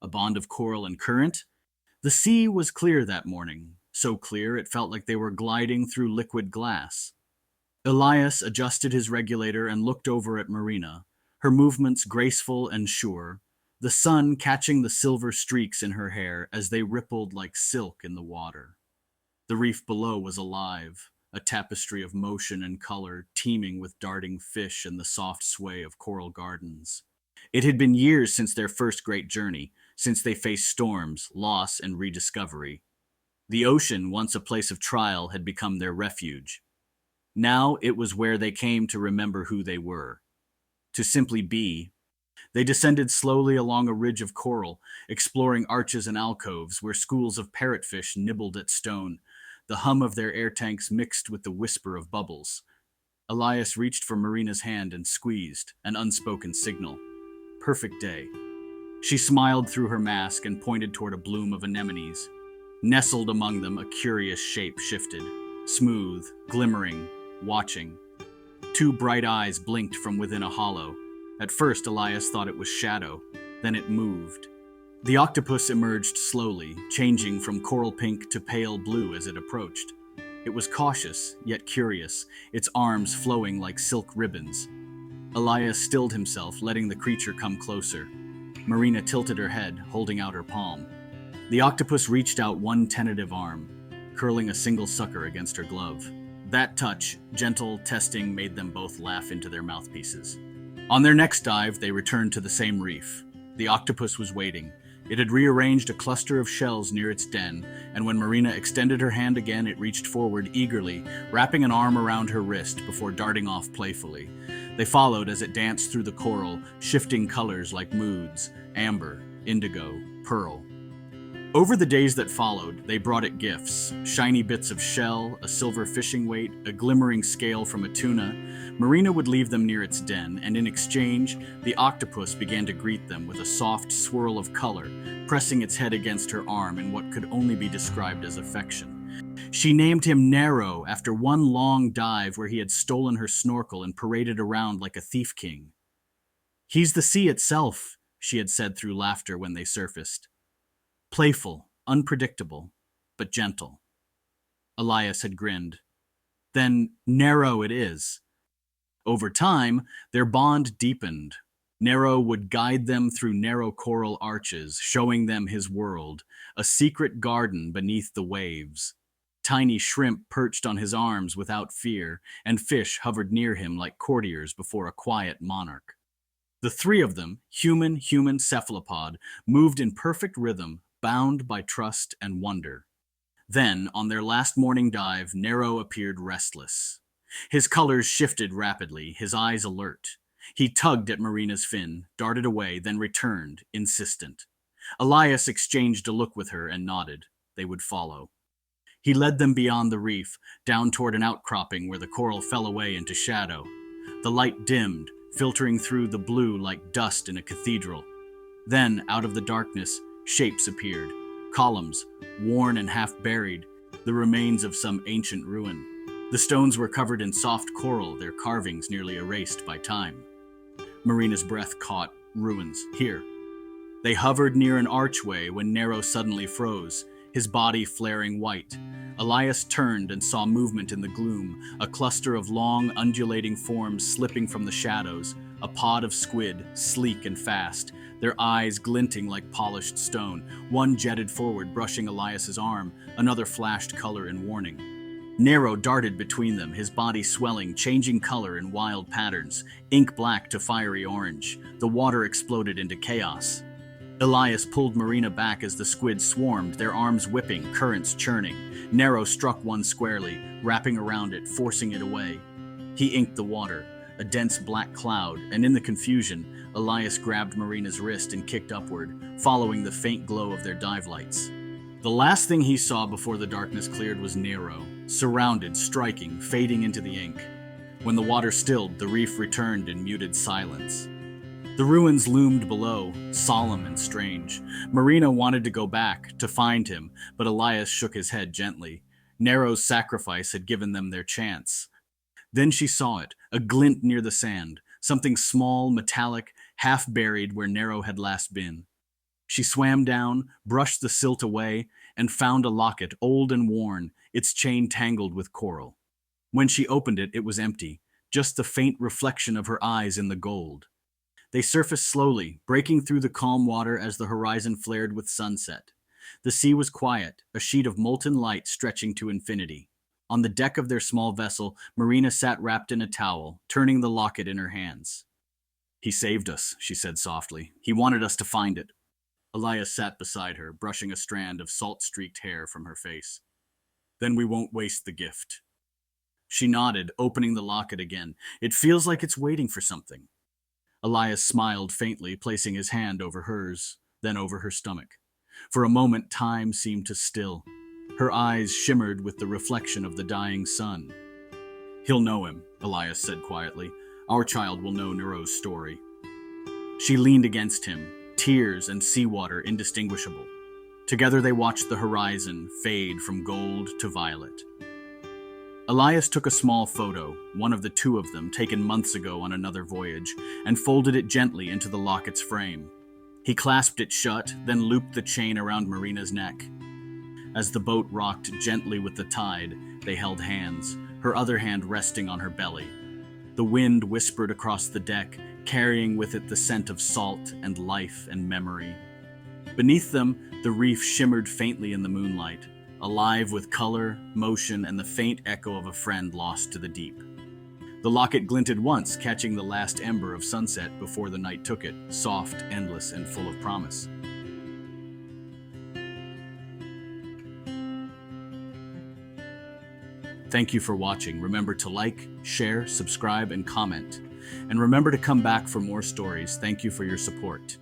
a bond of coral and current. The sea was clear that morning, so clear it felt like they were gliding through liquid glass. Elias adjusted his regulator and looked over at Marina, her movements graceful and sure, the sun catching the silver streaks in her hair as they rippled like silk in the water. The reef below was alive, a tapestry of motion and color teeming with darting fish and the soft sway of coral gardens. It had been years since their first great journey, since they faced storms, loss, and rediscovery. The ocean, once a place of trial, had become their refuge. Now it was where they came to remember who they were, to simply be. They descended slowly along a ridge of coral, exploring arches and alcoves where schools of parrotfish nibbled at stone, the hum of their air tanks mixed with the whisper of bubbles. Elias reached for Marina's hand and squeezed, an unspoken signal. Perfect day. She smiled through her mask and pointed toward a bloom of anemones. Nestled among them, a curious shape shifted, smooth, glimmering, watching. Two bright eyes blinked from within a hollow. At first, Elias thought it was shadow. Then it moved. The octopus emerged slowly, changing from coral pink to pale blue as it approached. It was cautious, yet curious, its arms flowing like silk ribbons. Elias stilled himself, letting the creature come closer. Marina tilted her head, holding out her palm. The octopus reached out one tentative arm, curling a single sucker against her glove. That touch, gentle, testing, made them both laugh into their mouthpieces. On their next dive, they returned to the same reef. The octopus was waiting. It had rearranged a cluster of shells near its den, and when Marina extended her hand again, it reached forward eagerly, wrapping an arm around her wrist before darting off playfully. They followed as it danced through the coral, shifting colors like moods: amber, indigo, pearl. Over the days that followed, they brought it gifts: shiny bits of shell, a silver fishing weight, a glimmering scale from a tuna. Marina would leave them near its den, and in exchange, the octopus began to greet them with a soft swirl of color, pressing its head against her arm in what could only be described as affection. She named him Neró after one long dive where he had stolen her snorkel and paraded around like a thief king. "He's the sea itself," she had said through laughter when they surfaced. Playful, unpredictable, but gentle. Elias had grinned. "Then Neró it is." Over time, their bond deepened. Neró would guide them through narrow coral arches, showing them his world, a secret garden beneath the waves. Tiny shrimp perched on his arms without fear, and fish hovered near him like courtiers before a quiet monarch. The three of them, human cephalopod, moved in perfect rhythm, bound by trust and wonder. Then, on their last morning dive, Neró appeared restless. His colors shifted rapidly, his eyes alert. He tugged at Marina's fin, darted away, then returned, insistent. Elias exchanged a look with her and nodded. They would follow. He led them beyond the reef, down toward an outcropping where the coral fell away into shadow. The light dimmed, filtering through the blue like dust in a cathedral. Then, out of the darkness, shapes appeared. Columns, worn and half-buried, the remains of some ancient ruin. The stones were covered in soft coral, their carvings nearly erased by time. Marina's breath caught. Ruins. Here. They hovered near an archway when Neró suddenly froze, his body flaring white. Elias turned and saw movement in the gloom, a cluster of long, undulating forms slipping from the shadows, a pod of squid, sleek and fast, their eyes glinting like polished stone. One jetted forward, brushing Elias's arm, another flashed color in warning. Neró darted between them, his body swelling, changing color in wild patterns, ink black to fiery orange. The water exploded into chaos. Elias pulled Marina back as the squid swarmed, their arms whipping, currents churning. Neró struck one squarely, wrapping around it, forcing it away. He inked the water, a dense black cloud, and in the confusion, Elias grabbed Marina's wrist and kicked upward, following the faint glow of their dive lights. The last thing he saw before the darkness cleared was Neró, surrounded, striking, fading into the ink. When the water stilled, the reef returned in muted silence. The ruins loomed below, solemn and strange. Marina wanted to go back, to find him, but Elias shook his head gently. Nero's sacrifice had given them their chance. Then she saw it, a glint near the sand, something small, metallic, half buried where Neró had last been. She swam down, brushed the silt away, and found a locket, old and worn, its chain tangled with coral. When she opened it, it was empty, just the faint reflection of her eyes in the gold. They surfaced slowly, breaking through the calm water as the horizon flared with sunset. The sea was quiet, a sheet of molten light stretching to infinity. On the deck of their small vessel, Marina sat wrapped in a towel, turning the locket in her hands. "He saved us," she said softly. "He wanted us to find it." Elias sat beside her, brushing a strand of salt-streaked hair from her face. "Then we won't waste the gift." She nodded, opening the locket again. "It feels like it's waiting for something." Elias smiled faintly, placing his hand over hers, then over her stomach. For a moment, time seemed to still. Her eyes shimmered with the reflection of the dying sun. "He'll know him," Elias said quietly. "Our child will know Nero's story." She leaned against him, tears and seawater indistinguishable. Together they watched the horizon fade from gold to violet. Elias took a small photo, one of the two of them taken months ago on another voyage, and folded it gently into the locket's frame. He clasped it shut, then looped the chain around Marina's neck. As the boat rocked gently with the tide, they held hands, her other hand resting on her belly. The wind whispered across the deck, carrying with it the scent of salt and life and memory. Beneath them, the reef shimmered faintly in the moonlight, alive with color, motion, and the faint echo of a friend lost to the deep. The locket glinted once, catching the last ember of sunset before the night took it, soft, endless, and full of promise. Thank you for watching. Remember to like, share, subscribe, and comment. And remember to come back for more stories. Thank you for your support.